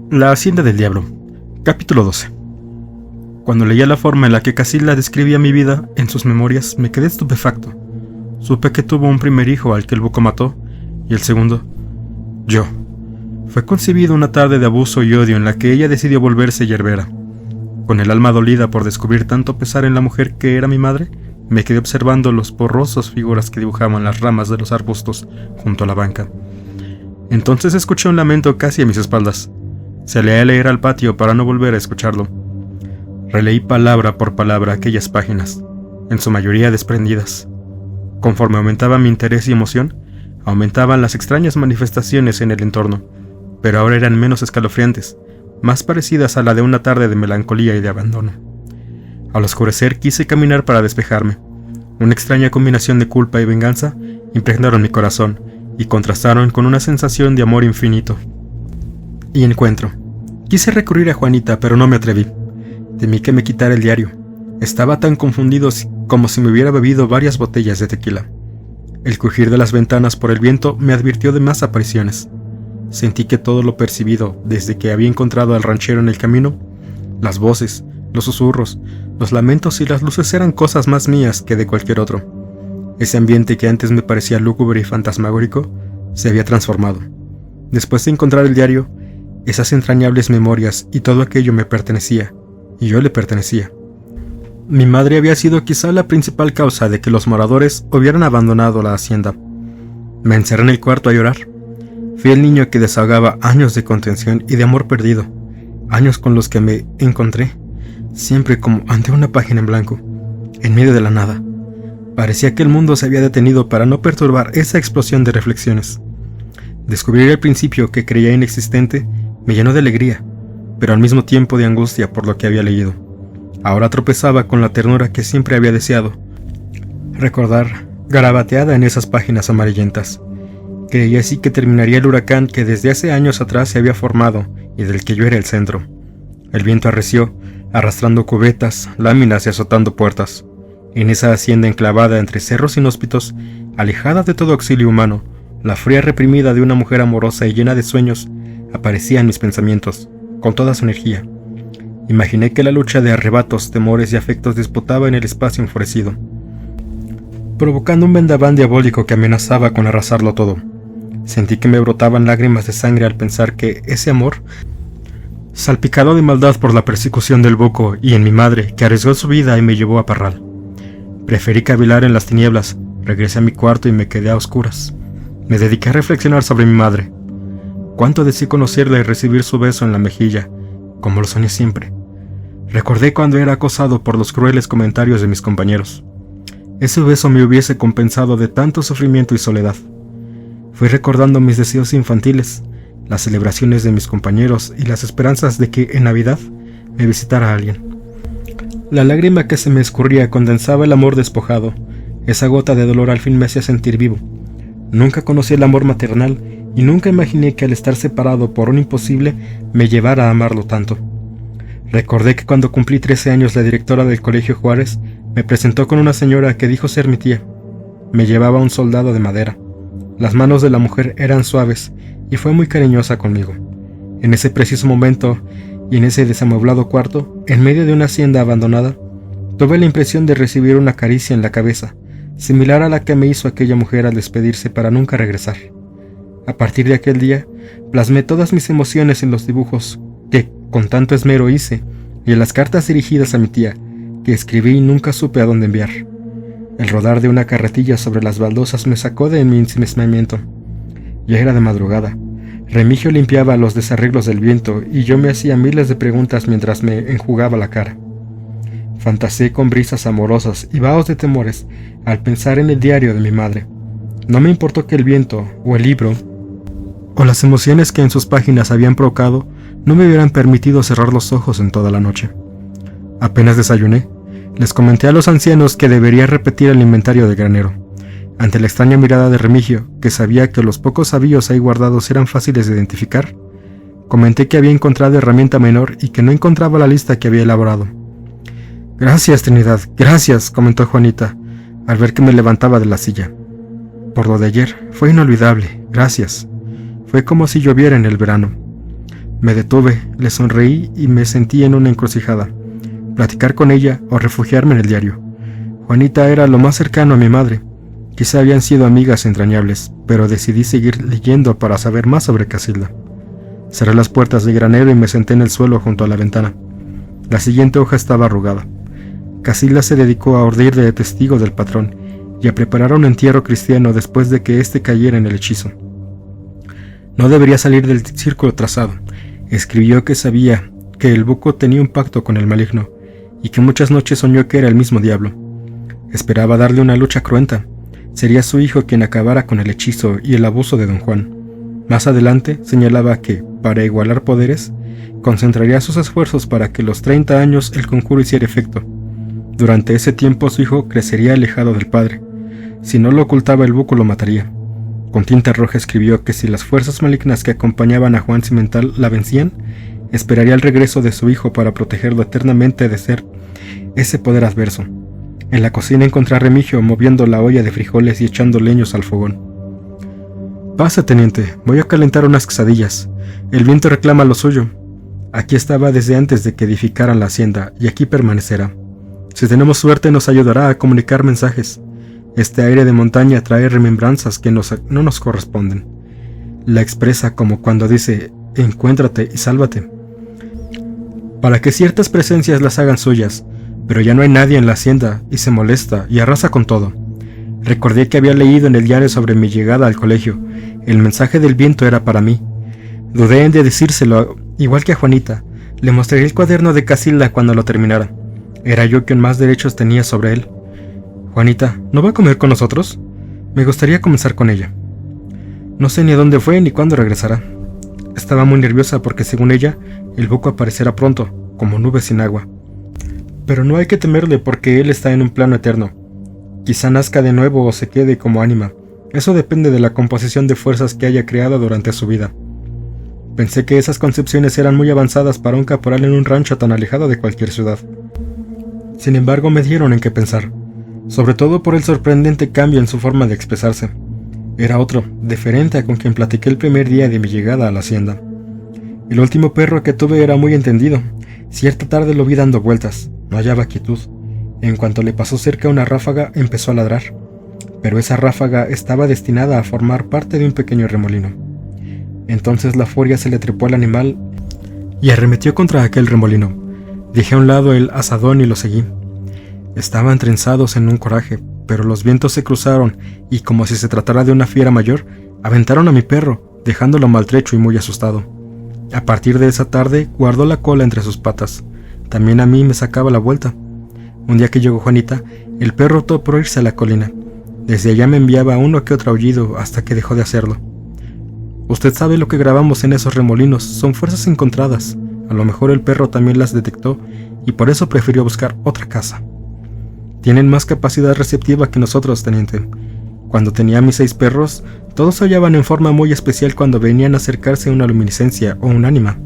La Hacienda del Diablo, capítulo 12. Cuando leía la forma en la que Casilda describía mi vida en sus memorias, me quedé estupefacto. Supe que tuvo un primer hijo al que el buco mató, y el segundo, yo. Fue concebido una tarde de abuso y odio en la que ella decidió volverse yerbera. Con el alma dolida por descubrir tanto pesar en la mujer que era mi madre, me quedé observando los borrosos figuras que dibujaban las ramas de los arbustos junto a la banca. Entonces escuché un lamento casi a mis espaldas. Salí a leer al patio para no volver a escucharlo. Releí palabra por palabra aquellas páginas, en su mayoría desprendidas. Conforme aumentaba mi interés y emoción, aumentaban las extrañas manifestaciones en el entorno, pero ahora eran menos escalofriantes, más parecidas a la de una tarde de melancolía y de abandono. Al oscurecer quise caminar para despejarme. Una extraña combinación de culpa y venganza impregnaron mi corazón y contrastaron con una sensación de amor infinito. Y encuentro. Quise recurrir a Juanita, pero no me atreví. Temí que me quitara el diario. Estaba tan confundido como si me hubiera bebido varias botellas de tequila. El crujir de las ventanas por el viento me advirtió de más apariciones. Sentí que todo lo percibido desde que había encontrado al ranchero en el camino, las voces, los susurros, los lamentos y las luces eran cosas más mías que de cualquier otro. Ese ambiente que antes me parecía lúgubre y fantasmagórico se había transformado. Después de encontrar el diario, esas entrañables memorias y todo aquello me pertenecía, y yo le pertenecía. Mi madre había sido quizá la principal causa de que los moradores hubieran abandonado la hacienda. Me encerré en el cuarto a llorar. Fui el niño que desahogaba años de contención y de amor perdido, años con los que me encontré, siempre como ante una página en blanco, en medio de la nada. Parecía que el mundo se había detenido para no perturbar esa explosión de reflexiones. Descubrir el principio que creía inexistente me llenó de alegría, pero al mismo tiempo de angustia por lo que había leído. Ahora tropezaba con la ternura que siempre había deseado recordar, garabateada en esas páginas amarillentas. Creía así que terminaría el huracán que desde hace años atrás se había formado y del que yo era el centro. El viento arreció, arrastrando cubetas, láminas y azotando puertas. En esa hacienda enclavada entre cerros inhóspitos, alejada de todo auxilio humano, la fría reprimida de una mujer amorosa y llena de sueños aparecía en mis pensamientos, con toda su energía. Imaginé que la lucha de arrebatos, temores y afectos disputaba en el espacio enfurecido, provocando un vendaval diabólico que amenazaba con arrasarlo todo. Sentí que me brotaban lágrimas de sangre al pensar que ese amor, salpicado de maldad por la persecución del buco y en mi madre, que arriesgó su vida y me llevó a Parral. Preferí cavilar en las tinieblas, regresé a mi cuarto y me quedé a oscuras. Me dediqué a reflexionar sobre mi madre. Cuánto deseé conocerla y recibir su beso en la mejilla, como lo soñé siempre. Recordé cuando era acosado por los crueles comentarios de mis compañeros. Ese beso me hubiese compensado de tanto sufrimiento y soledad. Fui recordando mis deseos infantiles, las celebraciones de mis compañeros y las esperanzas de que en Navidad me visitara alguien. La lágrima que se me escurría condensaba el amor despojado. Esa gota de dolor al fin me hacía sentir vivo. Nunca conocí el amor maternal y nunca imaginé que al estar separado por un imposible me llevara a amarlo tanto. Recordé que cuando cumplí 13 años la directora del Colegio Juárez me presentó con una señora que dijo ser mi tía. Me llevaba un soldado de madera. Las manos de la mujer eran suaves y fue muy cariñosa conmigo. En ese preciso momento y en ese desamueblado cuarto, en medio de una hacienda abandonada, tuve la impresión de recibir una caricia en la cabeza, similar a la que me hizo aquella mujer al despedirse para nunca regresar. A partir de aquel día, plasmé todas mis emociones en los dibujos que con tanto esmero hice y en las cartas dirigidas a mi tía, que escribí y nunca supe a dónde enviar. El rodar de una carretilla sobre las baldosas me sacó de mi ensimismamiento. Ya era de madrugada. Remigio limpiaba los desarreglos del viento y yo me hacía miles de preguntas mientras me enjugaba la cara. Fantaseé con brisas amorosas y vahos de temores al pensar en el diario de mi madre. No me importó que el viento, o el libro, o las emociones que en sus páginas habían provocado no me hubieran permitido cerrar los ojos en toda la noche. Apenas desayuné, les comenté a los ancianos que debería repetir el inventario del granero. Ante la extraña mirada de Remigio, que sabía que los pocos avíos ahí guardados eran fáciles de identificar, comenté que había encontrado herramienta menor y que no encontraba la lista que había elaborado. «Gracias, Trinidad, gracias», comentó Juanita, al ver que me levantaba de la silla. «Por lo de ayer, fue inolvidable, gracias. Fue como si lloviera en el verano. Me detuve, le sonreí y me sentí en una encrucijada: platicar con ella o refugiarme en el diario. Juanita era lo más cercano a mi madre. Quizá habían sido amigas entrañables, pero decidí seguir leyendo para saber más sobre Casilda. Cerré las puertas de granero y me senté en el suelo junto a la ventana. La siguiente hoja estaba arrugada. Casilda se dedicó a ordir de testigo del patrón y a preparar un entierro cristiano después de que éste cayera en el hechizo. No debería salir del círculo trazado. Escribió que sabía que el buco tenía un pacto con el maligno y que muchas noches soñó que era el mismo diablo. Esperaba darle una lucha cruenta. Sería su hijo quien acabara con el hechizo y el abuso de don Juan. Más adelante señalaba que, para igualar poderes, concentraría sus esfuerzos para que a los 30 años el conjuro hiciera efecto. Durante ese tiempo su hijo crecería alejado del padre. Si no lo ocultaba, el buco lo mataría. Con tinta roja escribió que si las fuerzas malignas que acompañaban a Juan Cimental la vencían, esperaría el regreso de su hijo para protegerlo eternamente de ser ese poder adverso. En la cocina encontré a Remigio moviendo la olla de frijoles y echando leños al fogón. «Pasa, teniente, voy a calentar unas quesadillas. El viento reclama lo suyo. Aquí estaba desde antes de que edificaran la hacienda y aquí permanecerá. Si tenemos suerte nos ayudará a comunicar mensajes. Este aire de montaña trae remembranzas que no nos corresponden. La expresa como cuando dice, encuéntrate y sálvate. Para que ciertas presencias las hagan suyas, pero ya no hay nadie en la hacienda y se molesta y arrasa con todo. Recordé que había leído en el diario sobre mi llegada al colegio. El mensaje del viento era para mí. Dudé en de decírselo, igual que a Juanita. Le mostré el cuaderno de Casilda cuando lo terminara. Era yo quien más derechos tenía sobre él. «Juanita, ¿no va a comer con nosotros? Me gustaría comenzar con ella». No sé ni a dónde fue ni cuándo regresará. Estaba muy nerviosa porque, según ella, el buco aparecerá pronto, como nubes sin agua. Pero no hay que temerle porque él está en un plano eterno. Quizá nazca de nuevo o se quede como ánima. Eso depende de la composición de fuerzas que haya creado durante su vida. Pensé que esas concepciones eran muy avanzadas para un caporal en un rancho tan alejado de cualquier ciudad. Sin embargo, me dieron en qué pensar, sobre todo por el sorprendente cambio en su forma de expresarse. Era otro, diferente a con quien platiqué el primer día de mi llegada a la hacienda. El último perro que tuve era muy entendido. Cierta tarde lo vi dando vueltas, no hallaba quietud. En cuanto le pasó cerca una ráfaga, empezó a ladrar. Pero esa ráfaga estaba destinada a formar parte de un pequeño remolino. Entonces la furia se le trepó al animal y arremetió contra aquel remolino. Dejé a un lado el azadón y lo seguí. Estaban trenzados en un coraje, pero los vientos se cruzaron y, como si se tratara de una fiera mayor, aventaron a mi perro, dejándolo maltrecho y muy asustado. A partir de esa tarde guardó la cola entre sus patas. También a mí me sacaba la vuelta. Un día que llegó Juanita, el perro optó por irse a la colina. Desde allá me enviaba uno que otro aullido hasta que dejó de hacerlo. Usted sabe lo que grabamos en esos remolinos, son fuerzas encontradas. A lo mejor el perro también las detectó y por eso prefirió buscar otra casa. Tienen más capacidad receptiva que nosotros, teniente. Cuando tenía mis 6 perros, todos se hallaban en forma muy especial cuando venían a acercarse a una luminiscencia o un ánima.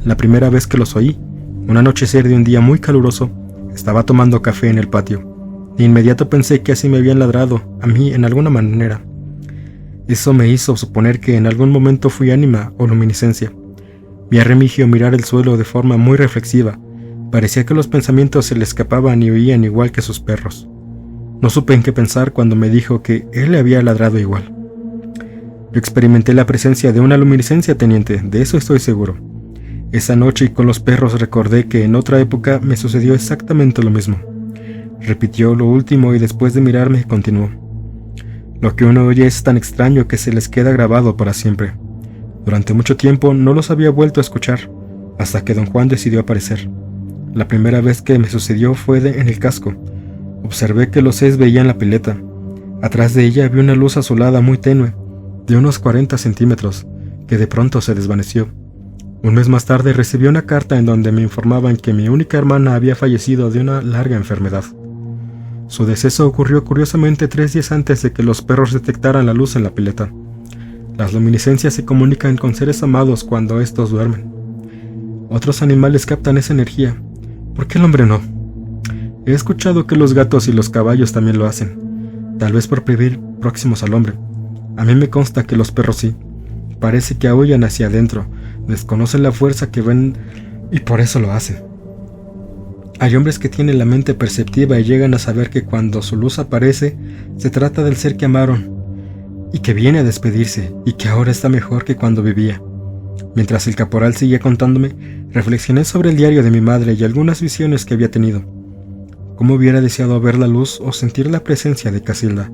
La primera vez que los oí, un anochecer de un día muy caluroso, estaba tomando café en el patio. De inmediato pensé que así me habían ladrado a mí en alguna manera. Eso me hizo suponer que en algún momento fui ánima o luminiscencia. Vi a Remigio mirar el suelo de forma muy reflexiva. Parecía que los pensamientos se le escapaban y oían igual que sus perros. No supe en qué pensar cuando me dijo que él le había ladrado igual. Yo experimenté la presencia de una luminiscencia, teniente, de eso estoy seguro. Esa noche y con los perros recordé que en otra época me sucedió exactamente lo mismo. Repitió lo último y después de mirarme continuó. Lo que uno oye es tan extraño que se les queda grabado para siempre. Durante mucho tiempo no los había vuelto a escuchar, hasta que don Juan decidió aparecer. La primera vez que me sucedió fue en el casco. Observé que los 6 veían la pileta. Atrás de ella vi una luz azulada muy tenue, de unos 40 centímetros, que de pronto se desvaneció. Un mes más tarde recibí una carta en donde me informaban que mi única hermana había fallecido de una larga enfermedad. Su deceso ocurrió curiosamente 3 días antes de que los perros detectaran la luz en la pileta. Las luminiscencias se comunican con seres amados cuando estos duermen. Otros animales captan esa energía. ¿Por qué el hombre no? He escuchado que los gatos y los caballos también lo hacen, tal vez por vivir próximos al hombre. A mí me consta que los perros sí. Parece que aúllan hacia adentro, desconocen la fuerza que ven y por eso lo hacen. Hay hombres que tienen la mente perceptiva y llegan a saber que cuando su luz aparece, se trata del ser que amaron y que viene a despedirse y que ahora está mejor que cuando vivía. Mientras el caporal seguía contándome, reflexioné sobre el diario de mi madre y algunas visiones que había tenido. Cómo hubiera deseado ver la luz o sentir la presencia de Casilda.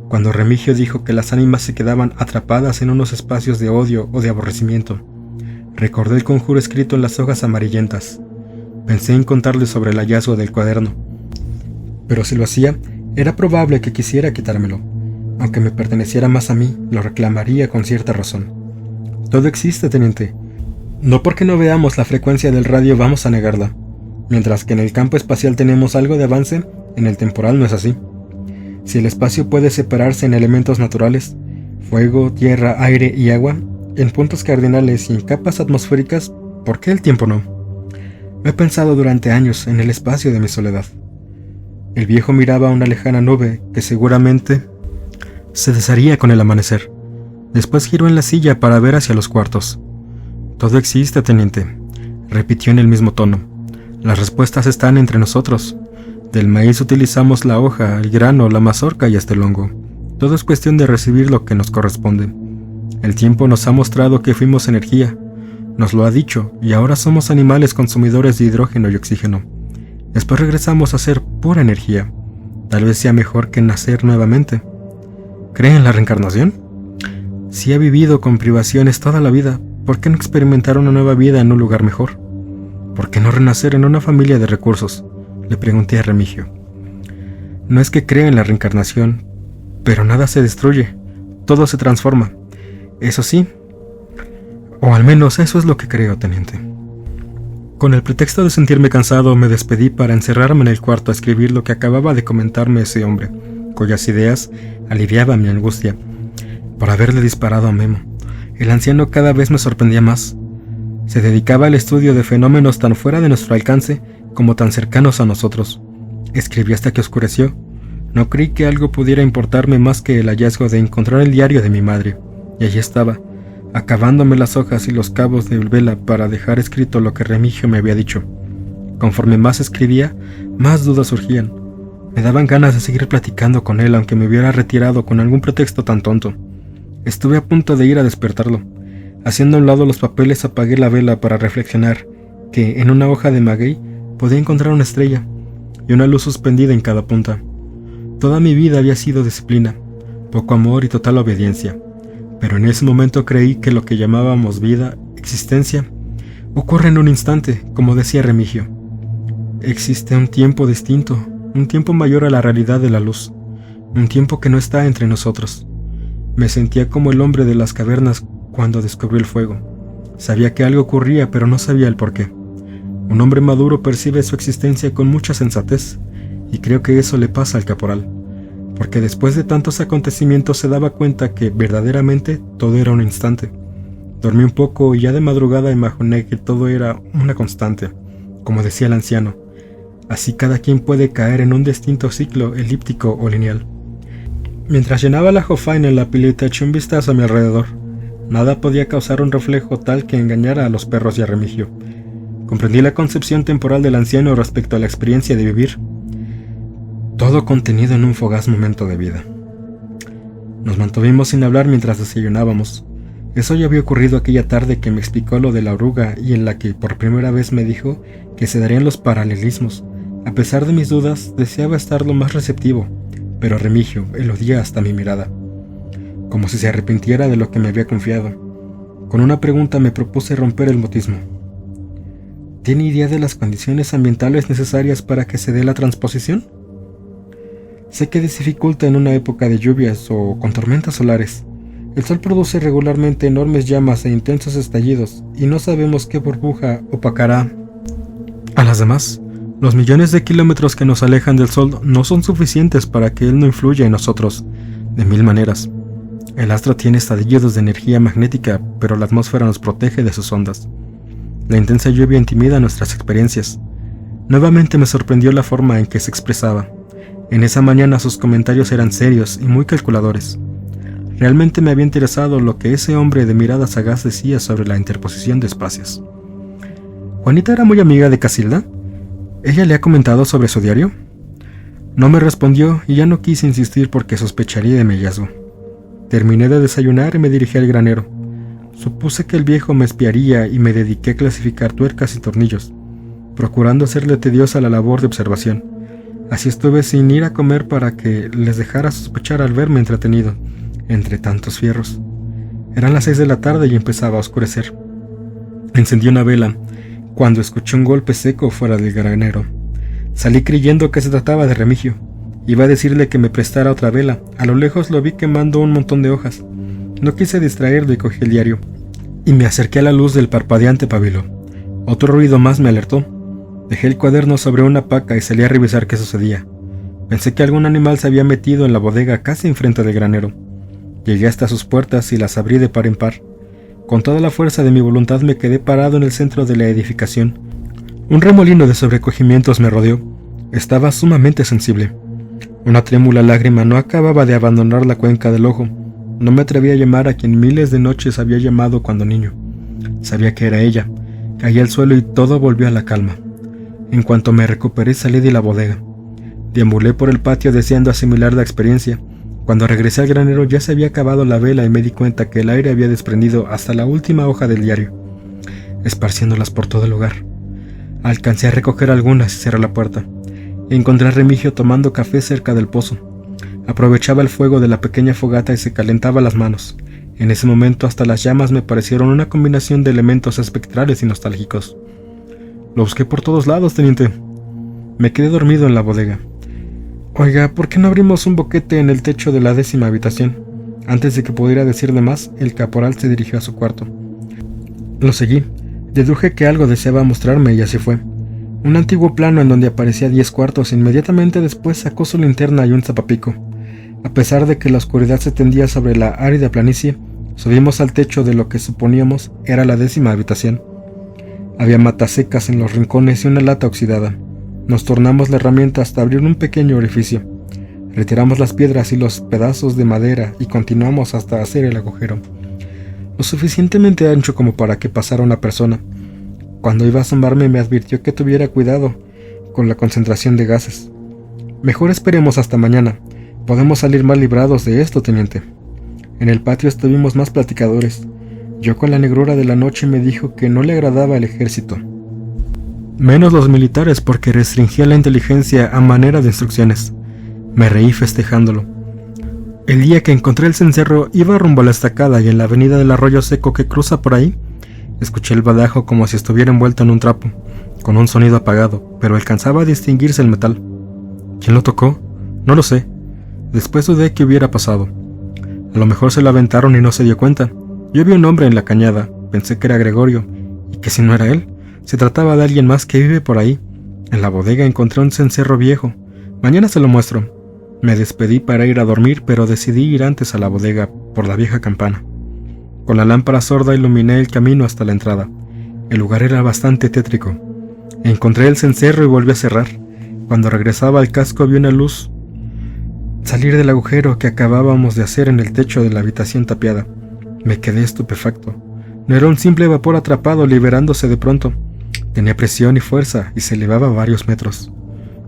Cuando Remigio dijo que las ánimas se quedaban atrapadas en unos espacios de odio o de aborrecimiento, recordé el conjuro escrito en las hojas amarillentas. Pensé en contarle sobre el hallazgo del cuaderno, pero si lo hacía, era probable que quisiera quitármelo. Aunque me perteneciera más a mí, lo reclamaría con cierta razón. Todo existe, teniente. No porque no veamos la frecuencia del radio vamos a negarla. Mientras que en el campo espacial tenemos algo de avance, en el temporal no es así. Si el espacio puede separarse en elementos naturales, fuego, tierra, aire y agua, en puntos cardinales y en capas atmosféricas, ¿por qué el tiempo no? He pensado durante años en el espacio de mi soledad. El viejo miraba una lejana nube que seguramente se desharía con el amanecer. Después giró en la silla para ver hacia los cuartos. Todo existe, teniente, repitió en el mismo tono. Las respuestas están entre nosotros. Del maíz utilizamos la hoja, el grano, la mazorca y hasta el hongo. Todo es cuestión de recibir lo que nos corresponde. El tiempo nos ha mostrado que fuimos energía. Nos lo ha dicho, y ahora somos animales consumidores de hidrógeno y oxígeno. Después regresamos a ser pura energía. Tal vez sea mejor que nacer nuevamente. ¿Cree en la reencarnación? Si ha vivido con privaciones toda la vida, ¿por qué no experimentar una nueva vida en un lugar mejor? ¿Por qué no renacer en una familia de recursos? Le pregunté a Remigio. No es que crea en la reencarnación, pero nada se destruye, todo se transforma. Eso sí, o al menos eso es lo que creo, teniente. Con el pretexto de sentirme cansado, me despedí para encerrarme en el cuarto a escribir lo que acababa de comentarme ese hombre, cuyas ideas aliviaban mi angustia por haberle disparado a Memo. El anciano cada vez me sorprendía más. Se dedicaba al estudio de fenómenos tan fuera de nuestro alcance como tan cercanos a nosotros. Escribí hasta que oscureció. No creí que algo pudiera importarme más que el hallazgo de encontrar el diario de mi madre, y allí estaba, acabándome las hojas y los cabos de vela para dejar escrito lo que Remigio me había dicho. Conforme más escribía, más dudas surgían. Me daban ganas de seguir platicando con él, aunque me hubiera retirado con algún pretexto tan tonto. Estuve a punto de ir a despertarlo. Haciendo a un lado los papeles, apagué la vela para reflexionar que en una hoja de maguey podía encontrar una estrella y una luz suspendida en cada punta. Toda mi vida había sido disciplina, poco amor y total obediencia. Pero en ese momento creí que lo que llamábamos vida, existencia, ocurre en un instante, como decía Remigio. Existe un tiempo distinto, un tiempo mayor a la realidad de la luz, un tiempo que no está entre nosotros. Me sentía como el hombre de las cavernas cuando descubrió el fuego. Sabía que algo ocurría, pero no sabía el porqué. Un hombre maduro percibe su existencia con mucha sensatez, y creo que eso le pasa al caporal, porque después de tantos acontecimientos se daba cuenta que verdaderamente todo era un instante. Dormí un poco y ya de madrugada imaginé que todo era una constante, como decía el anciano. Así cada quien puede caer en un distinto ciclo elíptico o lineal. Mientras llenaba la jofaina en la pileta eché un vistazo a mi alrededor. Nada podía causar un reflejo tal que engañara a los perros y a Remigio. Comprendí la concepción temporal del anciano respecto a la experiencia de vivir. Todo contenido en un fugaz momento de vida. Nos mantuvimos sin hablar mientras desayunábamos. Eso ya había ocurrido aquella tarde que me explicó lo de la oruga y en la que por primera vez me dijo que se darían los paralelismos. A pesar de mis dudas, deseaba estar lo más receptivo, pero Remigio eludía hasta mi mirada, como si se arrepintiera de lo que me había confiado. Con una pregunta me propuse romper el mutismo. ¿Tiene idea de las condiciones ambientales necesarias para que se dé la transposición? Sé que dificulta en una época de lluvias o con tormentas solares. El sol produce regularmente enormes llamas e intensos estallidos, y no sabemos qué burbuja opacará a las demás. Los millones de kilómetros que nos alejan del sol no son suficientes para que él no influya en nosotros, de mil maneras. El astro tiene estallidos de energía magnética, pero la atmósfera nos protege de sus ondas. La intensa lluvia intimida nuestras experiencias. Nuevamente me sorprendió la forma en que se expresaba. En esa mañana sus comentarios eran serios y muy calculadores. Realmente me había interesado lo que ese hombre de mirada sagaz decía sobre la interposición de espacios. ¿Juanita era muy amiga de Casilda? ¿Ella le ha comentado sobre su diario? No me respondió y ya no quise insistir porque sospecharía de mi hallazgo. Terminé de desayunar y me dirigí al granero. Supuse que el viejo me espiaría y me dediqué a clasificar tuercas y tornillos, procurando hacerle tediosa la labor de observación. Así estuve sin ir a comer para que les dejara sospechar al verme entretenido entre tantos fierros. Eran las 6 de la tarde y empezaba a oscurecer. Encendí una vela cuando escuché un golpe seco fuera del granero. Salí creyendo que se trataba de Remigio. Iba a decirle que me prestara otra vela. A lo lejos lo vi quemando un montón de hojas. No quise distraerlo y cogí el diario, y me acerqué a la luz del parpadeante pabilo. Otro ruido más me alertó. Dejé el cuaderno sobre una paca y salí a revisar qué sucedía. Pensé que algún animal se había metido en la bodega casi enfrente del granero. Llegué hasta sus puertas y las abrí de par en par. Con toda la fuerza de mi voluntad me quedé parado en el centro de la edificación. Un remolino de sobrecogimientos me rodeó. Estaba sumamente sensible. Una trémula lágrima no acababa de abandonar la cuenca del ojo. No me atreví a llamar a quien miles de noches había llamado cuando niño. Sabía que era ella. Caí al suelo y todo volvió a la calma. En cuanto me recuperé salí de la bodega. Deambulé por el patio deseando asimilar la experiencia. Cuando regresé al granero ya se había acabado la vela y me di cuenta que el aire había desprendido hasta la última hoja del diario, esparciéndolas por todo el lugar. Alcancé a recoger algunas y cerré la puerta. Encontré a Remigio tomando café cerca del pozo. Aprovechaba el fuego de la pequeña fogata y se calentaba las manos. En ese momento hasta las llamas me parecieron una combinación de elementos espectrales y nostálgicos. Lo busqué por todos lados, teniente. Me quedé dormido en la bodega. Oiga, ¿por qué no abrimos un boquete en el techo de la 10ª habitación? Antes de que pudiera decirle más, el caporal se dirigió a su cuarto. Lo seguí. Deduje que algo deseaba mostrarme y así fue. Un antiguo plano en donde aparecía 10 cuartos. Inmediatamente después sacó su linterna y un zapapico. A pesar de que la oscuridad se tendía sobre la árida planicie, subimos al techo de lo que suponíamos era la 10ª habitación. Había matas secas en los rincones y una lata oxidada. Nos tornamos la herramienta hasta abrir un pequeño orificio. Retiramos las piedras y los pedazos de madera y continuamos hasta hacer el agujero, lo suficientemente ancho como para que pasara una persona. Cuando iba a asomarme me advirtió que tuviera cuidado con la concentración de gases. Mejor esperemos hasta mañana. Podemos salir más librados de esto, teniente. En el patio estuvimos más platicadores. Yo con la negrura de la noche me dijo que no le agradaba el ejército. Menos los militares porque restringía la inteligencia a manera de instrucciones. Me reí festejándolo. El día que encontré el cencerro iba rumbo a la estacada y en la avenida del arroyo seco que cruza por ahí, escuché el badajo como si estuviera envuelto en un trapo, con un sonido apagado, pero alcanzaba a distinguirse el metal. ¿Quién lo tocó? No lo sé. Después dudé que hubiera pasado. A lo mejor se lo aventaron y no se dio cuenta. Yo vi un hombre en la cañada, pensé que era Gregorio, y que si no era él, se trataba de alguien más que vive por ahí. En la bodega encontré un cencerro viejo. Mañana se lo muestro. Me despedí para ir a dormir, pero decidí ir antes a la bodega por la vieja campana. Con la lámpara sorda iluminé el camino hasta la entrada. El lugar era bastante tétrico. Encontré el cencerro y volví a cerrar. Cuando regresaba al casco vi una luz salir del agujero que acabábamos de hacer en el techo de la habitación tapiada. Me quedé estupefacto. No era un simple vapor atrapado liberándose de pronto. Tenía presión y fuerza y se elevaba varios metros.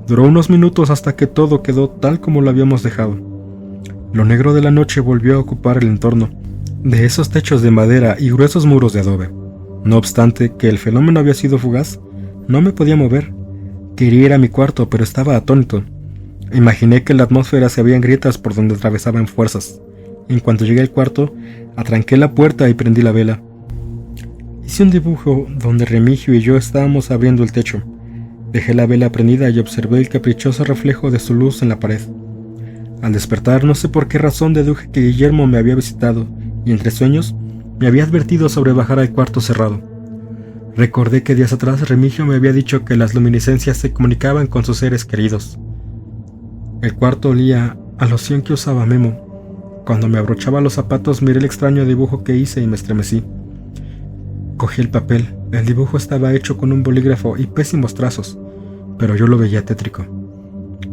Duró unos minutos hasta que todo quedó tal como lo habíamos dejado. Lo negro de la noche volvió a ocupar el entorno de esos techos de madera y gruesos muros de adobe. No obstante que el fenómeno había sido fugaz, no me podía mover. Quería ir a mi cuarto, pero estaba atónito. Imaginé que la atmósfera se abría en grietas por donde atravesaban fuerzas. En cuanto llegué al cuarto, atranqué la puerta y prendí la vela. Hice un dibujo donde Remigio y yo estábamos abriendo el techo. Dejé la vela prendida y observé el caprichoso reflejo de su luz en la pared. Al despertar, no sé por qué razón deduje que Guillermo me había visitado y entre sueños me había advertido sobre bajar al cuarto cerrado. Recordé que días atrás Remigio me había dicho que las luminiscencias se comunicaban con sus seres queridos. El cuarto olía a loción que usaba Memo. Cuando me abrochaba los zapatos miré el extraño dibujo que hice y me estremecí. Cogí el papel. El dibujo estaba hecho con un bolígrafo y pésimos trazos, pero yo lo veía tétrico.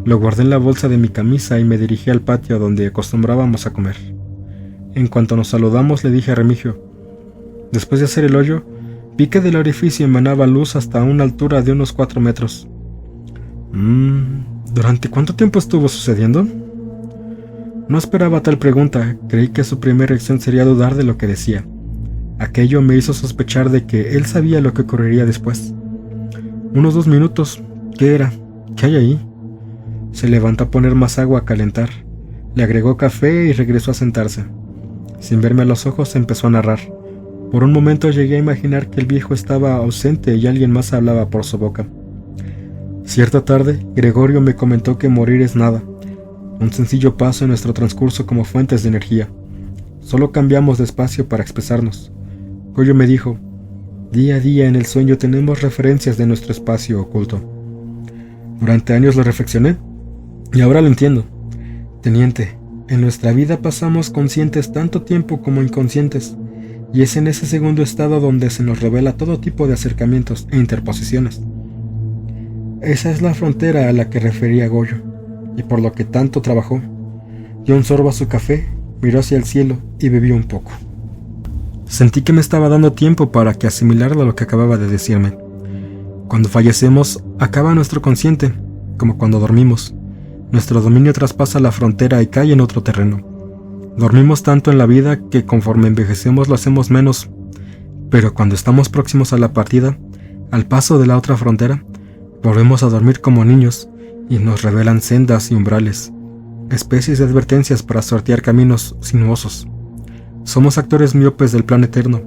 Lo guardé en la bolsa de mi camisa y me dirigí al patio donde acostumbrábamos a comer. En cuanto nos saludamos, le dije a Remigio: después de hacer el hoyo, vi que del orificio emanaba luz hasta una altura de unos 4 metros. ¿Durante cuánto tiempo estuvo sucediendo? No esperaba tal pregunta. Creí que su primera reacción sería dudar de lo que decía. Aquello me hizo sospechar de que él sabía lo que ocurriría después. Unos 2 minutos. ¿Qué era? ¿Qué hay ahí? Se levantó a poner más agua a calentar. Le agregó café y regresó a sentarse. Sin verme a los ojos, empezó a narrar. Por un momento llegué a imaginar que el viejo estaba ausente y alguien más hablaba por su boca. Cierta tarde, Gregorio me comentó que morir es nada, un sencillo paso en nuestro transcurso como fuentes de energía. Solo cambiamos de espacio para expresarnos. Goyo me dijo: día a día en el sueño tenemos referencias de nuestro espacio oculto. Durante años lo reflexioné, y ahora lo entiendo. Teniente, en nuestra vida pasamos conscientes tanto tiempo como inconscientes, y es en ese segundo estado donde se nos revela todo tipo de acercamientos e interposiciones. Esa es la frontera a la que refería Goyo, y por lo que tanto trabajó. Dio un sorbo a su café, miró hacia el cielo y bebió un poco. Sentí que me estaba dando tiempo para que asimilara lo que acababa de decirme. Cuando fallecemos, acaba nuestro consciente, como cuando dormimos. Nuestro dominio traspasa la frontera y cae en otro terreno. Dormimos tanto en la vida que conforme envejecemos lo hacemos menos, pero cuando estamos próximos a la partida, al paso de la otra frontera, volvemos a dormir como niños y nos revelan sendas y umbrales, especies de advertencias para sortear caminos sinuosos. Somos actores miopes del plan eterno.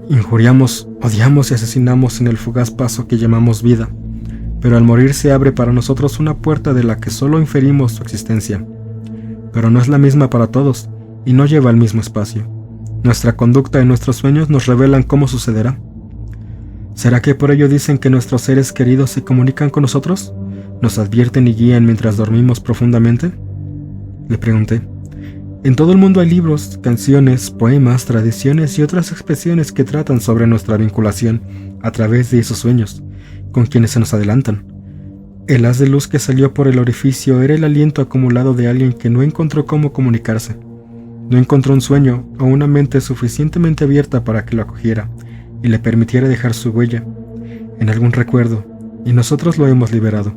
Injuriamos, odiamos y asesinamos en el fugaz paso que llamamos vida, pero al morir se abre para nosotros una puerta de la que solo inferimos su existencia. Pero no es la misma para todos y no lleva al mismo espacio. Nuestra conducta y nuestros sueños nos revelan cómo sucederá. ¿Será que por ello dicen que nuestros seres queridos se comunican con nosotros? ¿Nos advierten y guían mientras dormimos profundamente? Le pregunté. En todo el mundo hay libros, canciones, poemas, tradiciones y otras expresiones que tratan sobre nuestra vinculación a través de esos sueños, con quienes se nos adelantan. El haz de luz que salió por el orificio era el aliento acumulado de alguien que no encontró cómo comunicarse. No encontró un sueño o una mente suficientemente abierta para que lo acogiera y le permitiera dejar su huella en algún recuerdo, y nosotros lo hemos liberado.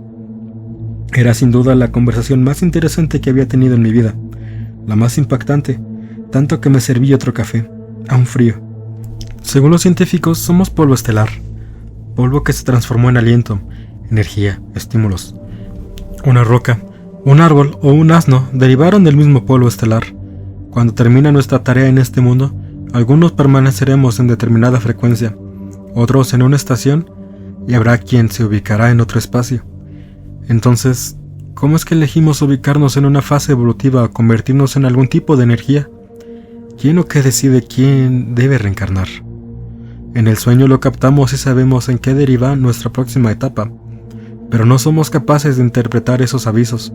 Era sin duda la conversación más interesante que había tenido en mi vida, la más impactante, tanto que me serví otro café, aún frío. Según los científicos, somos polvo estelar, polvo que se transformó en aliento, energía, estímulos. Una roca, un árbol o un asno derivaron del mismo polvo estelar. Cuando termina nuestra tarea en este mundo, algunos permaneceremos en determinada frecuencia, otros en una estación, y habrá quien se ubicará en otro espacio. Entonces, ¿cómo es que elegimos ubicarnos en una fase evolutiva o convertirnos en algún tipo de energía? ¿Quién o qué decide quién debe reencarnar? En el sueño lo captamos y sabemos en qué deriva nuestra próxima etapa, pero no somos capaces de interpretar esos avisos.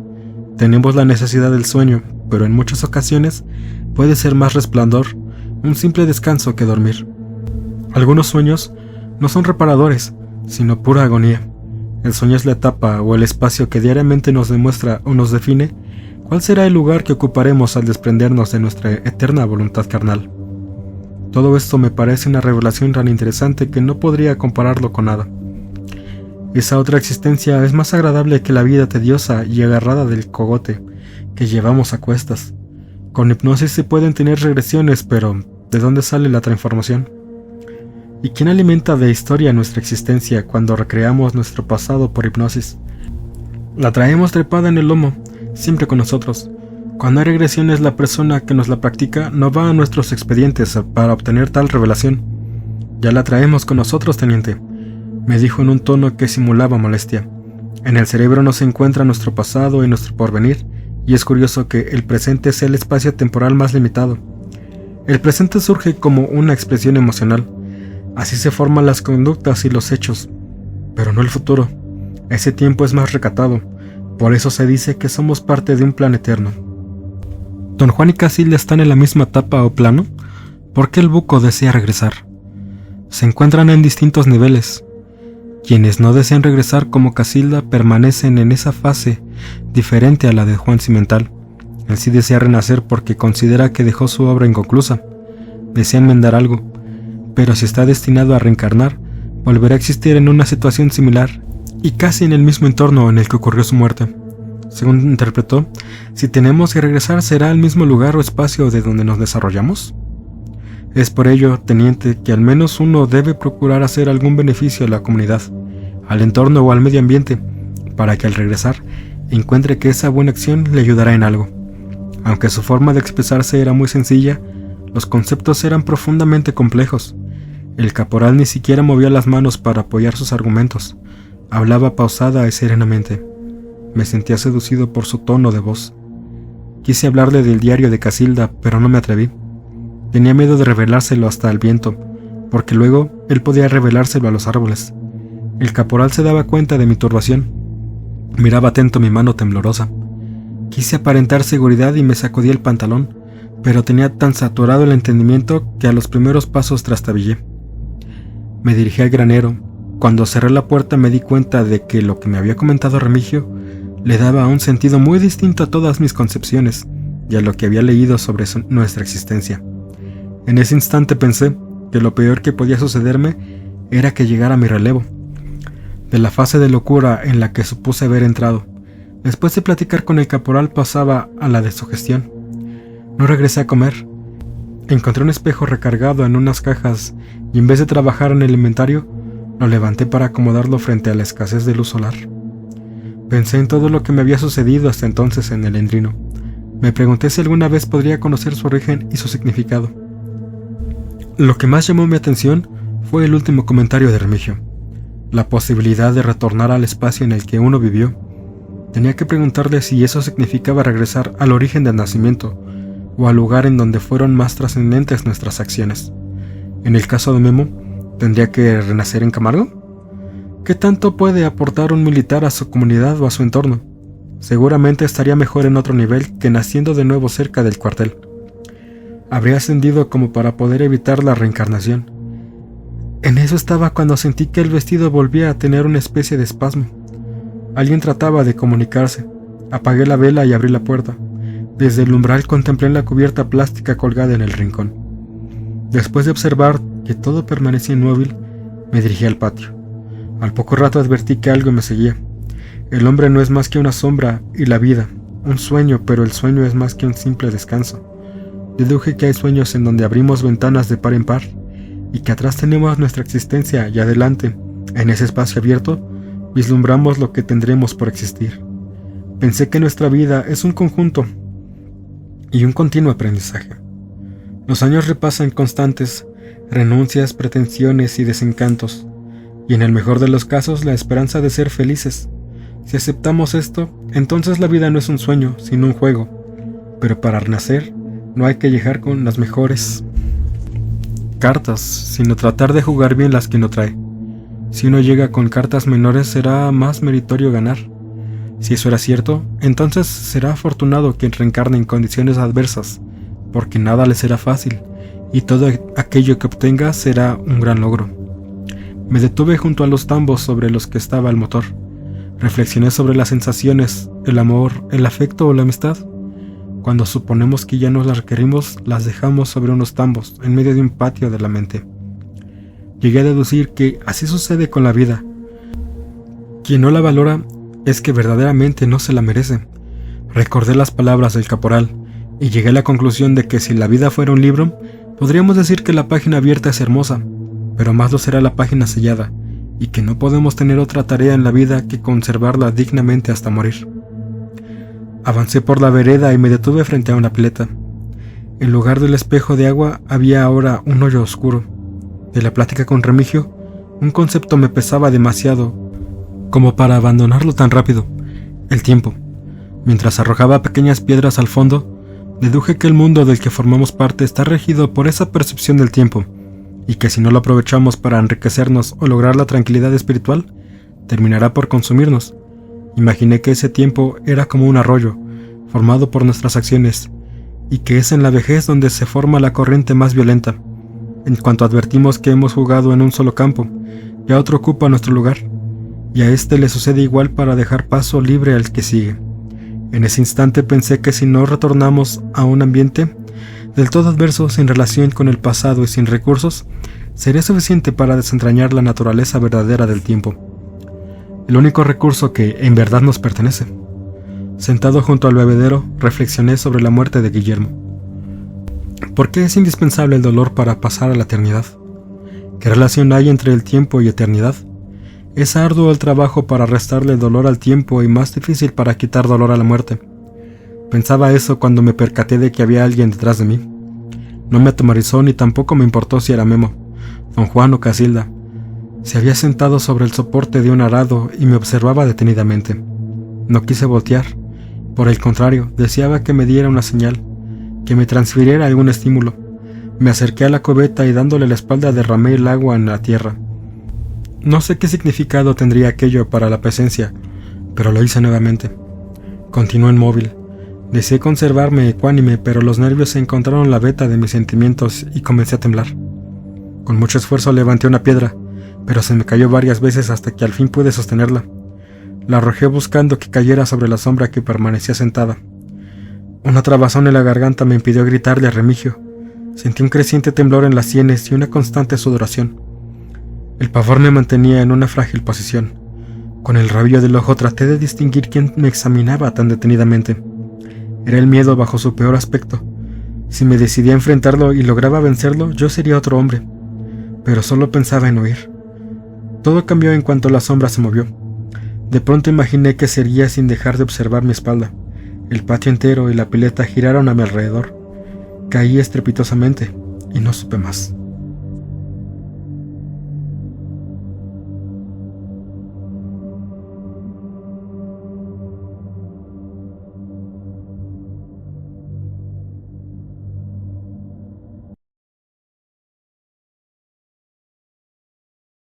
Tenemos la necesidad del sueño, pero en muchas ocasiones puede ser más resplandor, un simple descanso que dormir. Algunos sueños no son reparadores, sino pura agonía. El sueño es la etapa o el espacio que diariamente nos demuestra o nos define cuál será el lugar que ocuparemos al desprendernos de nuestra eterna voluntad carnal. Todo esto me parece una revelación tan interesante que no podría compararlo con nada. Esa otra existencia es más agradable que la vida tediosa y agarrada del cogote que llevamos a cuestas. Con hipnosis se pueden tener regresiones, pero ¿de dónde sale la transformación? ¿Y quién alimenta de historia nuestra existencia cuando recreamos nuestro pasado por hipnosis? La traemos trepada en el lomo, siempre con nosotros. Cuando hay regresiones, la persona que nos la practica no va a nuestros expedientes para obtener tal revelación. Ya la traemos con nosotros, teniente, me dijo en un tono que simulaba molestia. En el cerebro no se encuentra nuestro pasado y nuestro porvenir, y es curioso que el presente sea el espacio temporal más limitado. El presente surge como una expresión emocional. Así se forman las conductas y los hechos, pero no el futuro. Ese tiempo es más recatado, por eso se dice que somos parte de un plan eterno. ¿Don Juan y Casilda están en la misma etapa o plano? ¿Por qué el buco desea regresar? Se encuentran en distintos niveles. Quienes no desean regresar como Casilda permanecen en esa fase diferente a la de Juan Cimental. Él sí desea renacer porque considera que dejó su obra inconclusa. Desea enmendar algo, pero si está destinado a reencarnar, volverá a existir en una situación similar y casi en el mismo entorno en el que ocurrió su muerte. Según interpretó, si tenemos que regresar, ¿será al mismo lugar o espacio de donde nos desarrollamos? Es por ello, teniente, que al menos uno debe procurar hacer algún beneficio a la comunidad, al entorno o al medio ambiente, para que al regresar encuentre que esa buena acción le ayudará en algo. Aunque su forma de expresarse era muy sencilla, los conceptos eran profundamente complejos. El caporal ni siquiera movía las manos para apoyar sus argumentos. Hablaba pausada y serenamente. Me sentía seducido por su tono de voz. Quise hablarle del diario de Casilda, pero no me atreví. Tenía miedo de revelárselo hasta al viento, porque luego él podía revelárselo a los árboles. El caporal se daba cuenta de mi turbación. Miraba atento mi mano temblorosa. Quise aparentar seguridad y me sacudí el pantalón, pero tenía tan saturado el entendimiento que a los primeros pasos trastabillé. Me dirigí al granero. Cuando cerré la puerta me di cuenta de que lo que me había comentado Remigio le daba un sentido muy distinto a todas mis concepciones y a lo que había leído sobre nuestra existencia. En ese instante pensé que lo peor que podía sucederme era que llegara mi relevo. De la fase de locura en la que supuse haber entrado, después de platicar con el caporal pasaba a la de sugestión. No regresé a comer. Encontré un espejo recargado en unas cajas y en vez de trabajar en el inventario, lo levanté para acomodarlo frente a la escasez de luz solar. Pensé en todo lo que me había sucedido hasta entonces en el Endrino. Me pregunté si alguna vez podría conocer su origen y su significado. Lo que más llamó mi atención fue el último comentario de Remigio. La posibilidad de retornar al espacio en el que uno vivió. Tenía que preguntarle si eso significaba regresar al origen del nacimiento o al lugar en donde fueron más trascendentes nuestras acciones. En el caso de Memo, ¿tendría que renacer en Camargo? ¿Qué tanto puede aportar un militar a su comunidad o a su entorno? Seguramente estaría mejor en otro nivel que naciendo de nuevo cerca del cuartel. Habría ascendido como para poder evitar la reencarnación. En eso estaba cuando sentí que el vestido volvía a tener una especie de espasmo. Alguien trataba de comunicarse. Apagué la vela y abrí la puerta. Desde el umbral contemplé la cubierta plástica colgada en el rincón. Después de observar que todo permanecía inmóvil, me dirigí al patio. Al poco rato advertí que algo me seguía. El hombre no es más que una sombra y la vida, un sueño, pero el sueño es más que un simple descanso. Deduje que hay sueños en donde abrimos ventanas de par en par y que atrás tenemos nuestra existencia y adelante, en ese espacio abierto, vislumbramos lo que tendremos por existir. Pensé que nuestra vida es un conjunto y un continuo aprendizaje. Los años repasan constantes, renuncias, pretensiones y desencantos, y en el mejor de los casos la esperanza de ser felices. Si aceptamos esto, entonces la vida no es un sueño, sino un juego, pero para renacer no hay que llegar con las mejores cartas, sino tratar de jugar bien las que uno trae. Si uno llega con cartas menores será más meritorio ganar. Si eso era cierto, entonces será afortunado quien reencarne en condiciones adversas, porque nada le será fácil, y todo aquello que obtenga será un gran logro. Me detuve junto a los tambos sobre los que estaba el motor. Reflexioné sobre las sensaciones, el amor, el afecto o la amistad. Cuando suponemos que ya no las requerimos, las dejamos sobre unos tambos, en medio de un patio de la mente. Llegué a deducir que así sucede con la vida. Quien no la valora es que verdaderamente no se la merece. Recordé las palabras del caporal y llegué a la conclusión de que si la vida fuera un libro, podríamos decir que la página abierta es hermosa, pero más lo será la página sellada, y que no podemos tener otra tarea en la vida que conservarla dignamente hasta morir. Avancé por la vereda y me detuve frente a una pileta. En lugar del espejo de agua había ahora un hoyo oscuro. De la plática con Remigio, un concepto me pesaba demasiado como para abandonarlo tan rápido: el tiempo. Mientras arrojaba pequeñas piedras al fondo, deduje que el mundo del que formamos parte está regido por esa percepción del tiempo, y que si no lo aprovechamos para enriquecernos o lograr la tranquilidad espiritual, terminará por consumirnos. Imaginé que ese tiempo era como un arroyo, formado por nuestras acciones, y que es en la vejez donde se forma la corriente más violenta. En cuanto advertimos que hemos jugado en un solo campo, ya otro ocupa nuestro lugar, y a este le sucede igual para dejar paso libre al que sigue. En ese instante pensé que si no retornamos a un ambiente del todo adverso, sin relación con el pasado y sin recursos, sería suficiente para desentrañar la naturaleza verdadera del tiempo, el único recurso que en verdad nos pertenece. Sentado junto al bebedero, reflexioné sobre la muerte de Guillermo. ¿Por qué es indispensable el dolor para pasar a la eternidad? ¿Qué relación hay entre el tiempo y eternidad? Es arduo el trabajo para restarle dolor al tiempo y más difícil para quitar dolor a la muerte. Pensaba eso cuando me percaté de que había alguien detrás de mí. No me atemorizó ni tampoco me importó si era Memo, don Juan o Casilda. Se había sentado sobre el soporte de un arado y me observaba detenidamente. No quise voltear. Por el contrario, deseaba que me diera una señal, que me transfiriera algún estímulo. Me acerqué a la cubeta y dándole la espalda derramé el agua en la tierra. No sé qué significado tendría aquello para la presencia, pero lo hice nuevamente. Continué inmóvil. Deseé conservarme ecuánime, pero los nervios se encontraron la veta de mis sentimientos y comencé a temblar. Con mucho esfuerzo levanté una piedra, pero se me cayó varias veces hasta que al fin pude sostenerla. La arrojé buscando que cayera sobre la sombra que permanecía sentada. Una trabazón en la garganta me impidió gritarle a Remigio. Sentí un creciente temblor en las sienes y una constante sudoración. El pavor me mantenía en una frágil posición. Con el rabillo del ojo traté de distinguir quién me examinaba tan detenidamente. Era el miedo bajo su peor aspecto. Si me decidía a enfrentarlo y lograba vencerlo, yo sería otro hombre. Pero solo pensaba en huir. Todo cambió en cuanto la sombra se movió. De pronto imaginé que seguía sin dejar de observar mi espalda. El patio entero y la pileta giraron a mi alrededor. Caí estrepitosamente y no supe más.